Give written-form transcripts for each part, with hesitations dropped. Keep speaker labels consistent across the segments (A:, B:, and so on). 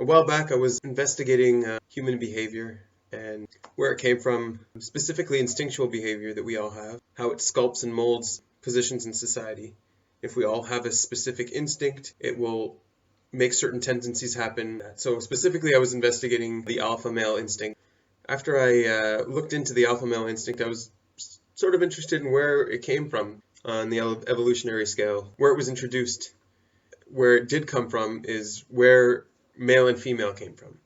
A: A while back, I was investigating human behavior and where it came from, specifically instinctual behavior that we all have, how it sculpts and molds positions in society. If we all have a specific instinct, it will make certain tendencies happen. So specifically, I was investigating the alpha male instinct. After I looked into the alpha male instinct, I was sort of interested in where it came from on the evolutionary scale, where it was introduced. Where it did come from is where male and female came from.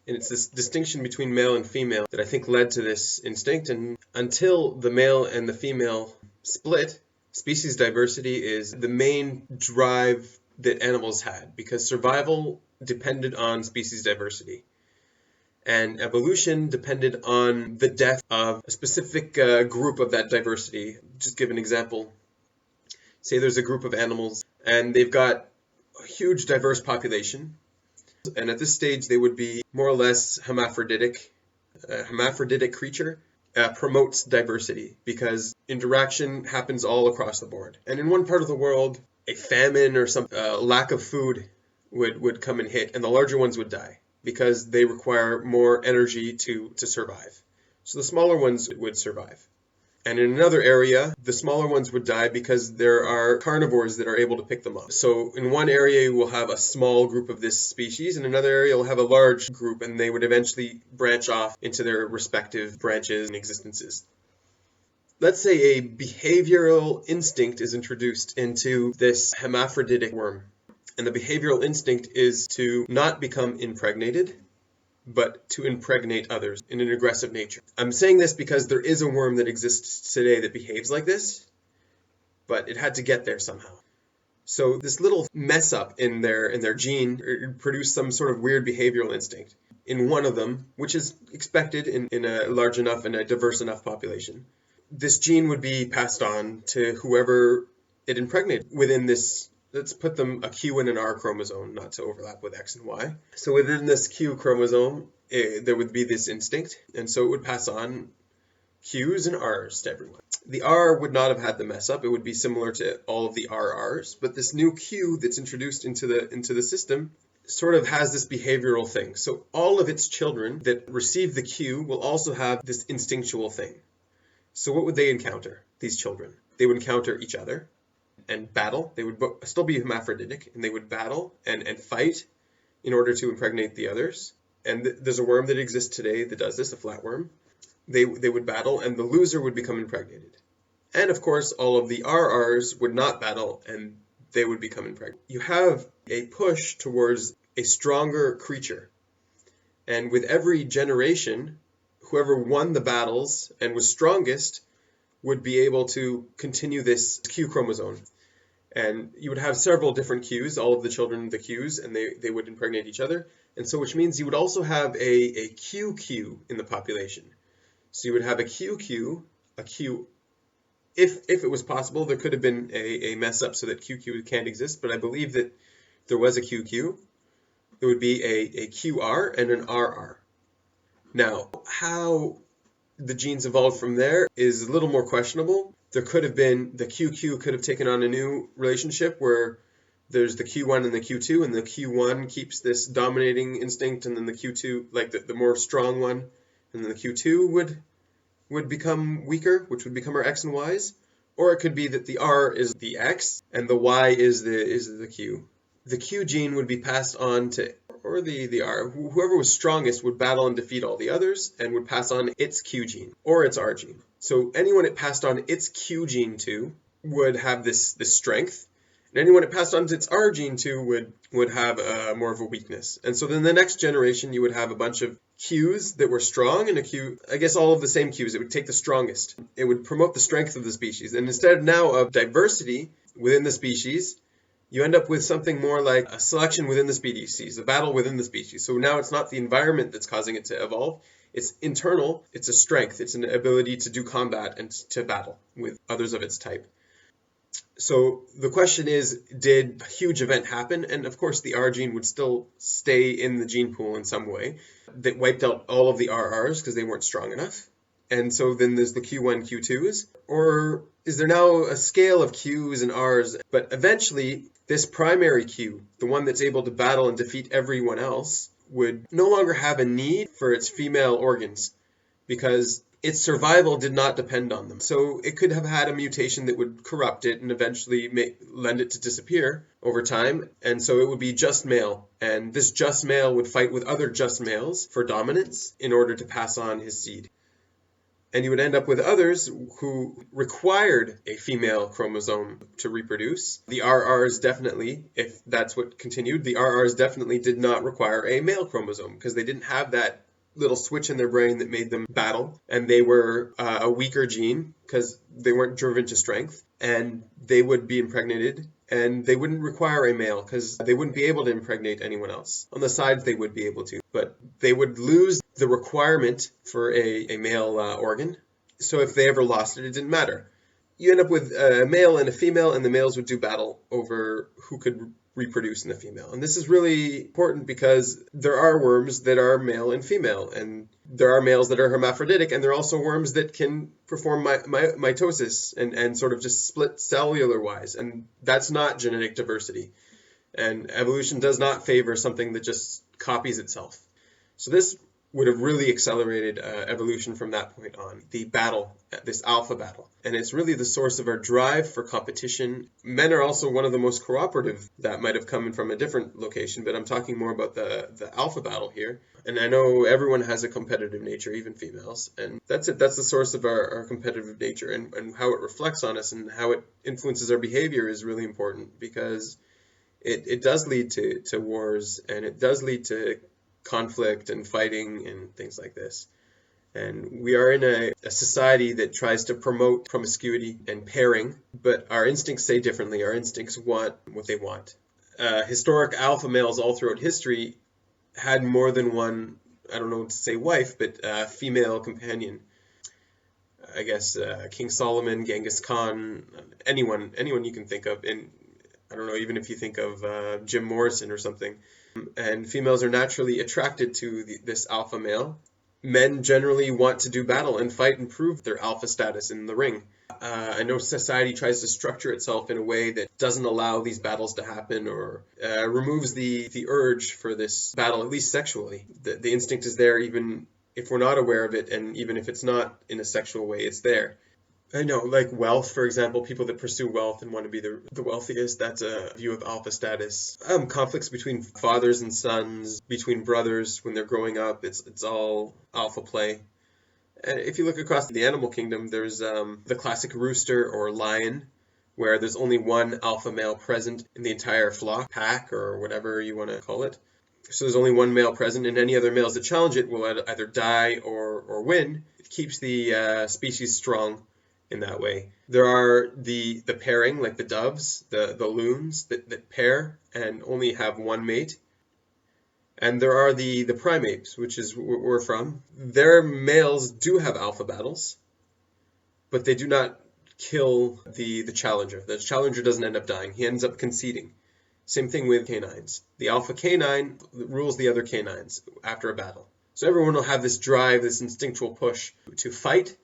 A: And it's this distinction between male and female that I think led to this instinct. And until the male and the female split, species diversity is the main drive that animals had, because survival depended on species diversity. And evolution depended on the death of a specific group of that diversity. Just give an example. Say there's a group of animals and they've got a huge diverse population. And at this stage, they would be more or less hermaphroditic. A hermaphroditic creature promotes diversity because interaction happens all across the board. And in one part of the world, a famine or some lack of food would come and hit, and the larger ones would die because they require more energy to survive. So the smaller ones would survive. And in another area, the smaller ones would die because there are carnivores that are able to pick them up. So in one area, you will have a small group of this species. In another area, you'll have a large group, and they would eventually branch off into their respective branches and existences. Let's say a behavioral instinct is introduced into this hermaphroditic worm. And the behavioral instinct is to not become impregnated, but to impregnate others in an aggressive nature. I'm saying this because there is a worm that exists today that behaves like this, but it had to get there somehow. So this little mess up in their gene produced some sort of weird behavioral instinct in one of them, which is expected in a large enough and a diverse enough population. This gene would be passed on to whoever it impregnated within this. Let's put them a Q and an R chromosome, not to overlap with X and Y. So within this Q chromosome, there would be this instinct, and so it would pass on Qs and Rs to everyone. The R would not have had the mess up. It would be similar to all of the RRs, but this new Q that's introduced into the system sort of has this behavioral thing. So all of its children that receive the Q will also have this instinctual thing. So what would they encounter, these children? They would encounter each other and battle. They would still be hermaphroditic, and they would battle and fight in order to impregnate the others. And there's a worm that exists today that does this, a flatworm. They would battle, and the loser would become impregnated. And of course, all of the RRs would not battle, and they would become impregnated. You have a push towards a stronger creature. And with every generation, whoever won the battles and was strongest would be able to continue this Q chromosome. And you would have several different Qs, all of the children the Qs, and they would impregnate each other. And so which means you would also have a QQ in the population. So you would have a QQ, a Q. If it was possible, there could have been a mess up so that QQ can't exist, but I believe that there was a QQ. There would be a QR and an RR. Now, how the genes evolved from there is a little more questionable. There could have been, the QQ could have taken on a new relationship where there's the Q1 and the Q2, and the Q1 keeps this dominating instinct, and then the Q2, like the more strong one, and then the Q2 would become weaker, which would become our X and Ys. Or it could be that the R is the X and the Y is the Q. The Q gene would be passed on to, or the R, whoever was strongest would battle and defeat all the others and would pass on its Q gene or its R gene. So anyone it passed on its Q gene to would have this strength, and anyone it passed on its R gene to would have more of a weakness. And so then the next generation, you would have a bunch of Qs that were strong and a Q, I guess all of the same Qs. It would take the strongest. It would promote the strength of the species. And instead now of diversity within the species, you end up with something more like a selection within the species, a battle within the species. So now it's not the environment that's causing it to evolve. It's internal. It's a strength. It's an ability to do combat and to battle with others of its type. So the question is, did a huge event happen? And of course, the R gene would still stay in the gene pool in some way that wiped out all of the RRs because they weren't strong enough. And so then there's the Q1, Q2s? Or is there now a scale of Qs and Rs? But eventually, this primary Q, the one that's able to battle and defeat everyone else, would no longer have a need for its female organs because its survival did not depend on them. So it could have had a mutation that would corrupt it and eventually lend it to disappear over time. And so it would be just male. And this just male would fight with other just males for dominance in order to pass on his seed. And you would end up with others who required a female chromosome to reproduce. The RRs definitely, if that's what continued, the RRs definitely did not require a male chromosome because they didn't have that little switch in their brain that made them battle. And they were a weaker gene because they weren't driven to strength. And they would be impregnated. And they wouldn't require a male because they wouldn't be able to impregnate anyone else. On the sides, they would be able to, but they would lose the requirement for a male organ. So if they ever lost it, it didn't matter. You end up with a male and a female, and the males would do battle over who could reproduce in the female. And this is really important because there are worms that are male and female, and there are males that are hermaphroditic, and there are also worms that can perform mitosis and sort of just split cellular wise, and that's not genetic diversity. And evolution does not favor something that just copies itself. So this would have really accelerated evolution from that point on. The battle, this alpha battle. And it's really the source of our drive for competition. Men are also one of the most cooperative. That might have come from a different location, but I'm talking more about the alpha battle here. And I know everyone has a competitive nature, even females. And that's it. That's the source of our competitive nature. And how it reflects on us and how it influences our behavior is really important because it does lead to wars, and it does lead to conflict and fighting and things like this. And we are in a society that tries to promote promiscuity and pairing, but our instincts say differently. Our instincts want what they want. Historic alpha males all throughout history had more than one, I don't know what to say wife, but female companion. I guess King Solomon, Genghis Khan, anyone you can think of. And I don't know, even if you think of Jim Morrison or something. And females are naturally attracted to this alpha male. Men generally want to do battle and fight and prove their alpha status in the ring. I know society tries to structure itself in a way that doesn't allow these battles to happen or removes the urge for this battle, at least sexually. The instinct is there even if we're not aware of it, and even if it's not in a sexual way, it's there. I know, like wealth, for example, people that pursue wealth and want to be the wealthiest, that's a view of alpha status. Conflicts between fathers and sons, between brothers when they're growing up, it's all alpha play. And if you look across the animal kingdom, there's the classic rooster or lion, where there's only one alpha male present in the entire flock, pack, or whatever you want to call it. So there's only one male present, and any other males that challenge it will either die or win. It keeps the species strong in that way. There are the pairing, like the doves, the loons that pair and only have one mate. And there are the primates, which is where we're from. Their males do have alpha battles, but they do not kill the challenger. The challenger doesn't end up dying. He ends up conceding. Same thing with canines. The alpha canine rules the other canines after a battle. So everyone will have this drive, this instinctual push to fight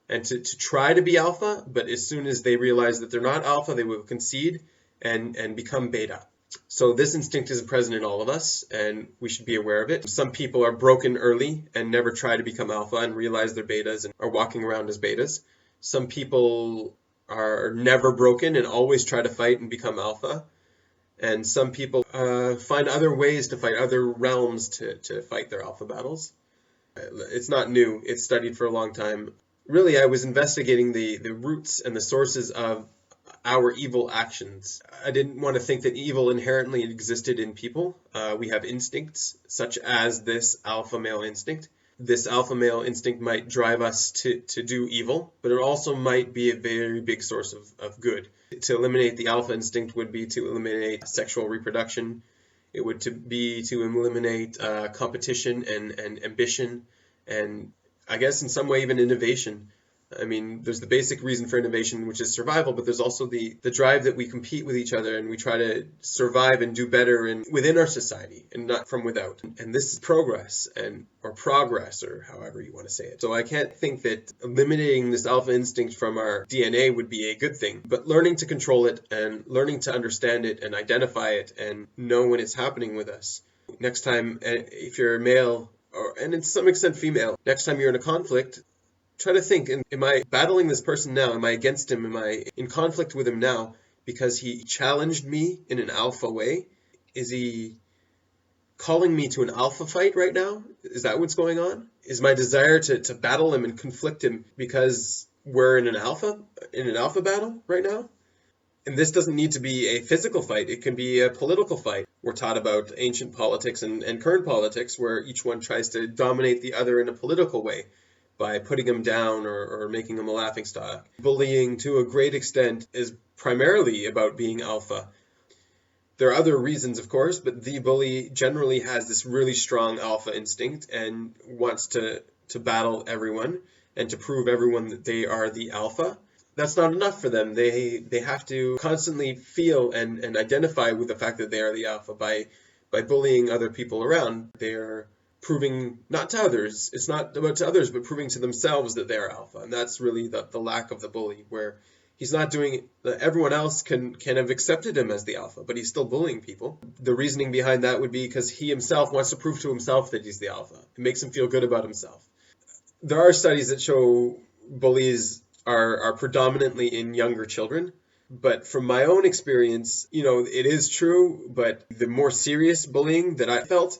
A: and to try to be alpha, but as soon as they realize that they're not alpha, they will concede and become beta. So this instinct is present in all of us, and we should be aware of it. Some people are broken early and never try to become alpha and realize they're betas and are walking around as betas. Some people are never broken and always try to fight and become alpha. And some people find other ways to fight, other realms to fight their alpha battles. It's not new. It's studied for a long time. Really, I was investigating the roots and the sources of our evil actions. I didn't want to think that evil inherently existed in people. We have instincts, such as this alpha male instinct. This alpha male instinct might drive us to do evil, but it also might be a very big source of good. To eliminate the alpha instinct would be to eliminate sexual reproduction. It would be to eliminate competition and ambition, and I guess in some way even innovation. I mean, there's the basic reason for innovation, which is survival, but there's also the drive that we compete with each other and we try to survive and do better and within our society and not from without. And this is progress or progress or however you want to say it. So I can't think that eliminating this alpha instinct from our DNA would be a good thing, but learning to control it and learning to understand it and identify it and know when it's happening with us. Next time, if you're a male, and in some extent female, next time you're in a conflict, try to think, am I battling this person now? Am I against him? Am I in conflict with him now because he challenged me in an alpha way? Is he calling me to an alpha fight right now? Is that what's going on? Is my desire to battle him and conflict him because we're in an alpha battle right now? And this doesn't need to be a physical fight. It can be a political fight. We're taught about ancient politics and current politics where each one tries to dominate the other in a political way by putting him down or making him a laughingstock. Bullying, to a great extent, is primarily about being alpha. There are other reasons, of course, but the bully generally has this really strong alpha instinct and wants to battle everyone and to prove everyone that they are the alpha. That's not enough for them. They have to constantly feel and identify with the fact that they are the alpha by bullying other people around. They're proving not to others, it's not about to others, but proving to themselves that they're alpha. And that's really the lack of the bully, where he's not doing it. Everyone else can have accepted him as the alpha, but he's still bullying people. The reasoning behind that would be because he himself wants to prove to himself that he's the alpha. It makes him feel good about himself. There are studies that show bullies are predominantly in younger children. But from my own experience, it is true, but the more serious bullying that I felt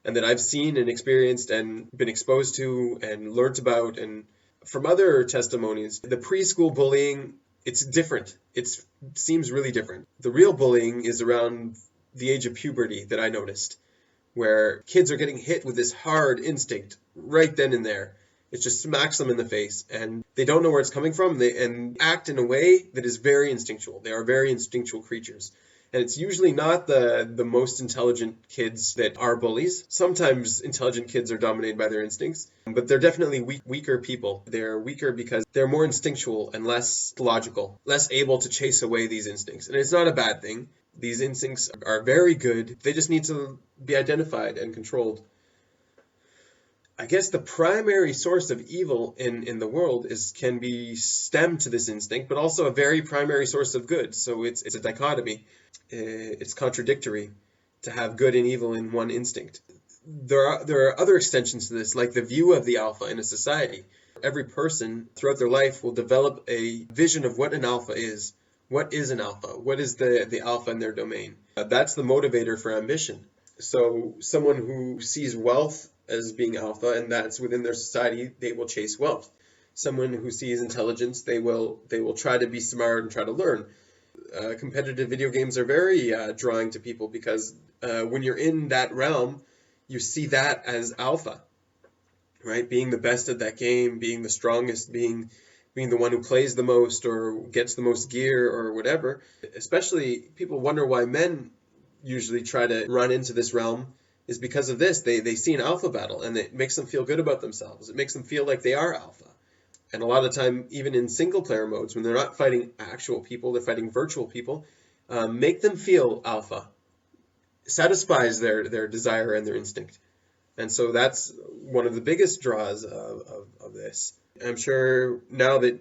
A: and that I've seen and experienced and been exposed to and learnt about, and from other testimonies, the preschool bullying, it's different. It seems really different. The real bullying is around the age of puberty that I noticed, where kids are getting hit with this hard instinct right then and there. It just smacks them in the face, and they don't know where it's coming from, and act in a way that is very instinctual. They are very instinctual creatures. And it's usually not the most intelligent kids that are bullies. Sometimes intelligent kids are dominated by their instincts, but they're definitely weaker people. They're weaker because they're more instinctual and less logical, less able to chase away these instincts. And it's not a bad thing. These instincts are very good. They just need to be identified and controlled. I guess the primary source of evil in the world can be stemmed to this instinct, but also a very primary source of good. So it's a dichotomy. It's contradictory to have good and evil in one instinct. There are other extensions to this, like the view of the alpha in a society. Every person throughout their life will develop a vision of what an alpha is. What is an alpha? What is the alpha in their domain? That's the motivator for ambition. So someone who sees wealth as being alpha, and that's within their society, they will chase wealth. Someone who sees intelligence, they will try to be smart and try to learn. Competitive video games are very drawing to people because when you're in that realm, you see that as alpha, right? Being the best at that game, being the strongest, being the one who plays the most or gets the most gear or whatever. Especially people wonder why men usually try to run into this realm is because of this. They see an alpha battle and it makes them feel good about themselves. It makes them feel like they are alpha. And a lot of the time, even in single player modes, when they're not fighting actual people, they're fighting virtual people, make them feel alpha. Satisfies their desire and their instinct. And so that's one of the biggest draws of this. I'm sure now that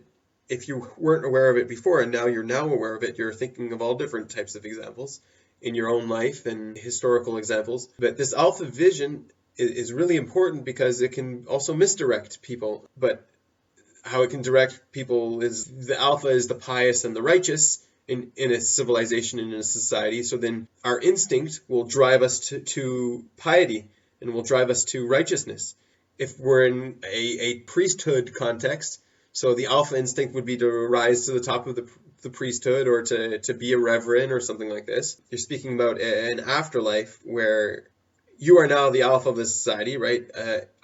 A: if you weren't aware of it before and now you're aware of it, you're thinking of all different types of examples in your own life and historical examples. But this alpha vision is really important because it can also misdirect people. But how it can direct people is the alpha is the pious and the righteous in a civilization and in a society. So then our instinct will drive us to piety and will drive us to righteousness. If we're in a priesthood context, so the alpha instinct would be to rise to the top of the priesthood or to be a reverend or something like this. You're speaking about an afterlife where you are now the alpha of the society, right?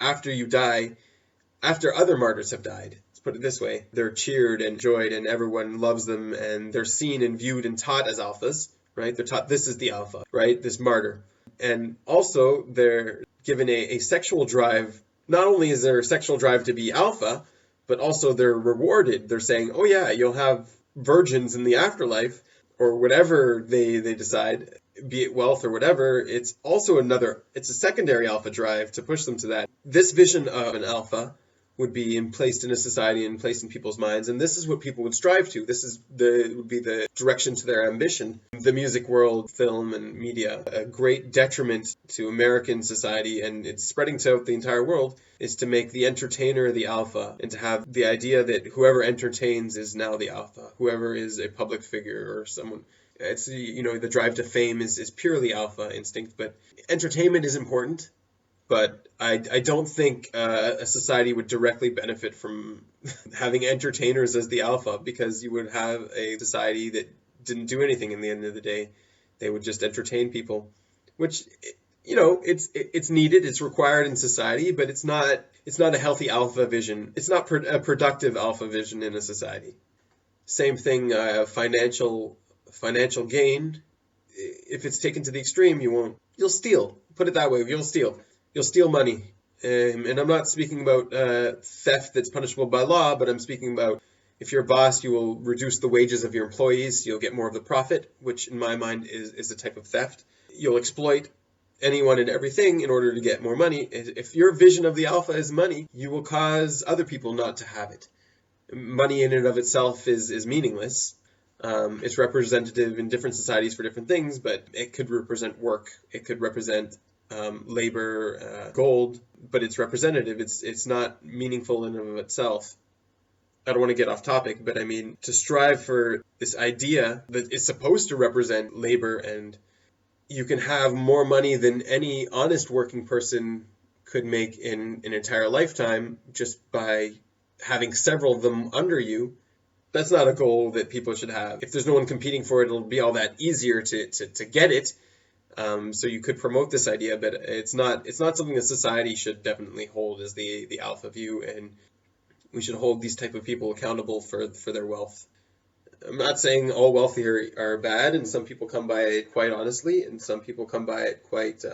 A: After you die, after other martyrs have died. Put it this way, they're cheered and enjoyed and everyone loves them and they're seen and viewed and taught as alphas, right? They're taught this is the alpha, right? This martyr. And also they're given a sexual drive. Not only is there a sexual drive to be alpha, but also they're rewarded. They're saying, oh yeah, you'll have virgins in the afterlife, or whatever they decide, be it wealth or whatever. It's also it's a secondary alpha drive to push them to that. This vision of an alpha would be placed in a society and placed in people's minds, and this is what people would strive to. Would be the direction to their ambition. The music world, film, and media, a great detriment to American society, and it's spreading throughout the entire world, is to make the entertainer the alpha, and to have the idea that whoever entertains is now the alpha, whoever is a public figure or someone. It's, the drive to fame is purely alpha instinct, but entertainment is important. But I don't think a society would directly benefit from having entertainers as the alpha, because you would have a society that didn't do anything in the end of the day. They would just entertain people, which, it's needed, it's required in society, but it's not a healthy alpha vision. It's not a productive alpha vision in a society. Same thing, financial gain. If it's taken to the extreme, you'll steal. Put it that way, you'll steal. You'll steal money. And I'm not speaking about theft that's punishable by law, but I'm speaking about, if you're a boss, you will reduce the wages of your employees, so you'll get more of the profit, which in my mind is a type of theft. You'll exploit anyone and everything in order to get more money. If your vision of the alpha is money, you will cause other people not to have it. Money in and of itself is meaningless. It's representative in different societies for different things, but it could represent work. It could represent labor, gold, but it's representative. It's not meaningful in and of itself. I don't want to get off topic, but I mean, to strive for this idea that is supposed to represent labor, and you can have more money than any honest working person could make in an entire lifetime just by having several of them under you. That's not a goal that people should have. If there's no one competing for it, it'll be all that easier to get it. So you could promote this idea, but it's not something that society should definitely hold as the alpha view, and we should hold these type of people accountable for their wealth. I'm not saying all wealthy are bad, and some people come by it quite honestly, and some people come by it quite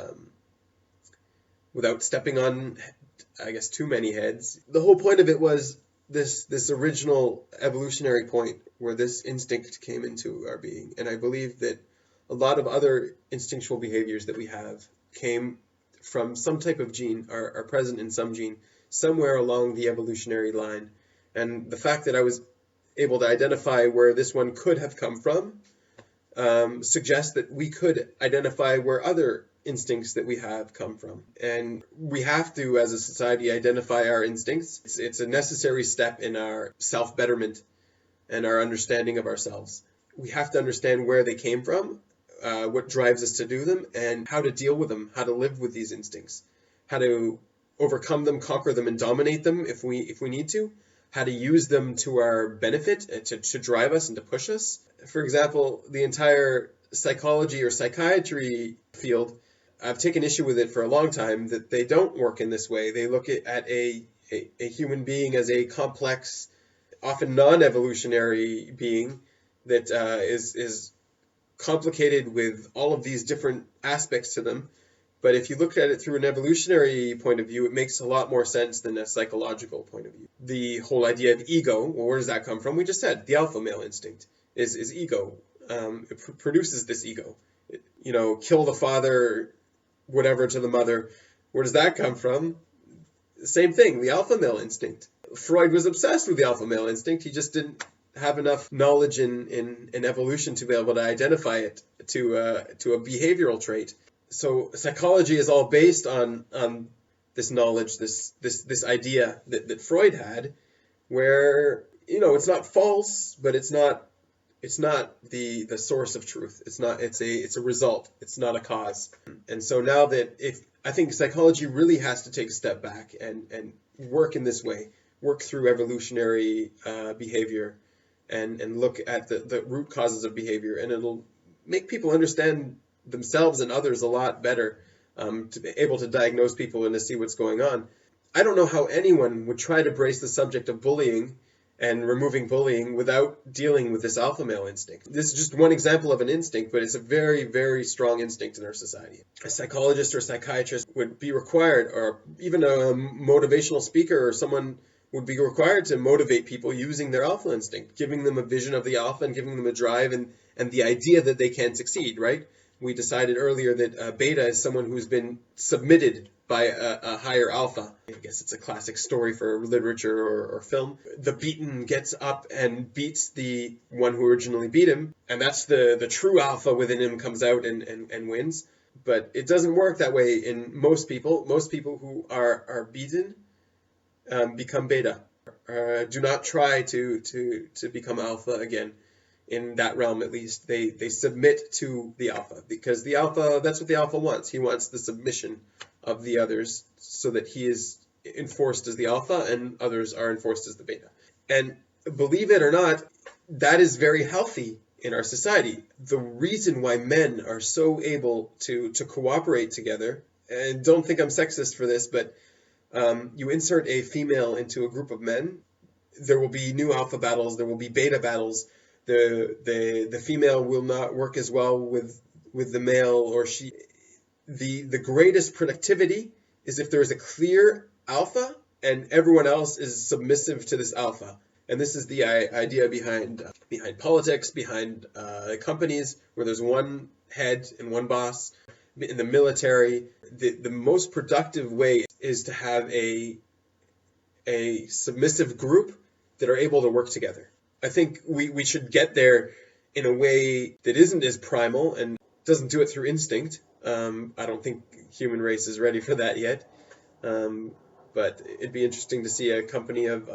A: without stepping on, I guess, too many heads. The whole point of it was this original evolutionary point where this instinct came into our being, and I believe that a lot of other instinctual behaviors that we have came from some type of gene, are present in some gene somewhere along the evolutionary line. And the fact that I was able to identify where this one could have come from suggests that we could identify where other instincts that we have come from. And we have to, as a society, identify our instincts. It's a necessary step in our self-betterment and our understanding of ourselves. We have to understand where they came from, what drives us to do them, and how to deal with them, how to live with these instincts, how to overcome them, conquer them, and dominate them if we need to, how to use them to our benefit, to drive us and to push us. For example, the entire psychology or psychiatry field, I've taken issue with it for a long time, that they don't work in this way. They look at a human being as a complex, often non-evolutionary being that is complicated with all of these different aspects to them. But if you look at it through an evolutionary point of view, it makes a lot more sense than a psychological point of view. The whole idea of ego, well, where does that come from? We just said the alpha male instinct is ego. It produces this ego. Kill the father, whatever, to the mother. Where does that come from? Same thing, the alpha male instinct. Freud was obsessed with the alpha male instinct. He just didn't have enough knowledge in evolution to be able to identify it to a behavioral trait. So psychology is all based on this knowledge, this idea that Freud had, where it's not false, but it's not the source of truth. It's a result. It's not a cause. And so now that I think psychology really has to take a step back and work in this way, work through evolutionary behavior, and look at the root causes of behavior, and it'll make people understand themselves and others a lot better, to be able to diagnose people and to see what's going on. I don't know how anyone would try to brace the subject of bullying and removing bullying without dealing with this alpha male instinct. This is just one example of an instinct, but it's a very, very strong instinct in our society. A psychologist or a psychiatrist would be required, or even a motivational speaker or someone would be required to motivate people using their alpha instinct, giving them a vision of the alpha and giving them a drive and the idea that they can succeed, right? We decided earlier that beta is someone who's been submitted by a higher alpha. I guess it's a classic story for literature or film. The beaten gets up and beats the one who originally beat him, and that's the true alpha within him comes out and wins. But it doesn't work that way in most people. Most people who are beaten become beta. Do not try to become alpha again. In that realm, at least, they submit to the alpha, because the alpha, that's what the alpha wants. He wants the submission of the others so that he is enforced as the alpha and others are enforced as the beta. And believe it or not, that is very healthy in our society. The reason why men are so able to cooperate together, and don't think I'm sexist for this, but you insert a female into a group of men, there will be new alpha battles, there will be beta battles. The female will not work as well with the male, or she. The greatest productivity is if there is a clear alpha and everyone else is submissive to this alpha. And this is the idea behind politics, behind companies, where there's one head and one boss. In the military, the most productive way is to have a submissive group that are able to work together. I think we should get there in a way that isn't as primal and doesn't do it through instinct. I don't think human race is ready for that yet. But it'd be interesting to see a company of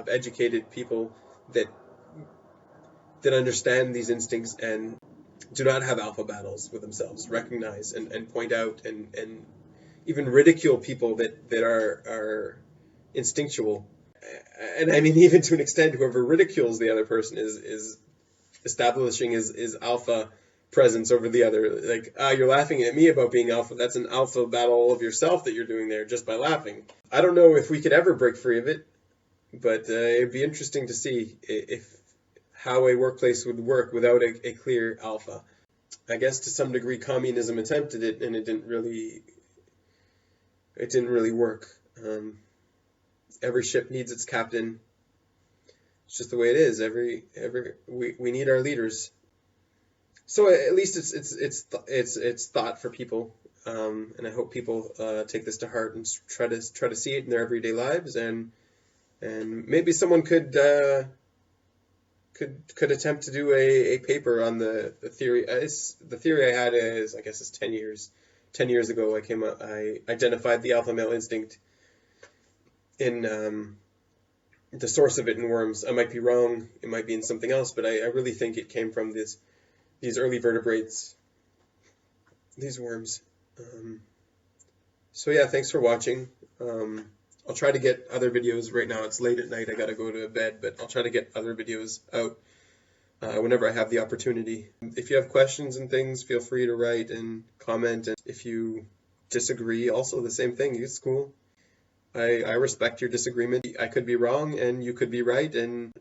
A: educated people that understand these instincts and do not have alpha battles with themselves, recognize and point out and even ridicule people that are instinctual. And I mean, even to an extent, whoever ridicules the other person is establishing his alpha presence over the other. Like, you're laughing at me about being alpha. That's an alpha battle of yourself that you're doing there just by laughing. I don't know if we could ever break free of it, but it'd be interesting to see how a workplace would work without a clear alpha. I guess to some degree communism attempted it, and it didn't really work. Every ship needs its captain. It's just the way it is. We need our leaders. So at least it's thought for people, and I hope people take this to heart and try to see it in their everyday lives, and maybe someone could attempt to do a paper on the theory. The theory I had is, I guess it's 10 years ago I identified the alpha male instinct in the source of it in worms. I might be wrong, it might be in something else, but I really think it came from these early vertebrates, these worms. So yeah, thanks for watching. I'll try to get other videos. Right now it's late at night, I gotta go to bed, but I'll try to get other videos out whenever I have the opportunity. If you have questions and things, feel free to write and comment, and if you disagree, also the same thing, it's cool. I respect your disagreement. I could be wrong and you could be right, and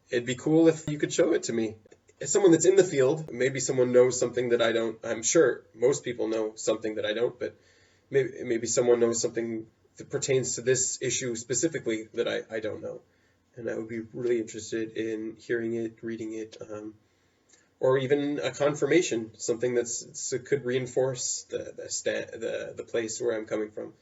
A: it'd be cool if you could show it to me. As someone that's in the field, maybe someone knows something that I don't. I'm sure most people know something that I don't, but maybe someone knows something that pertains to this issue specifically that I don't know. And I would be really interested in hearing it, reading it, or even a confirmation, something that could reinforce the place where I'm coming from.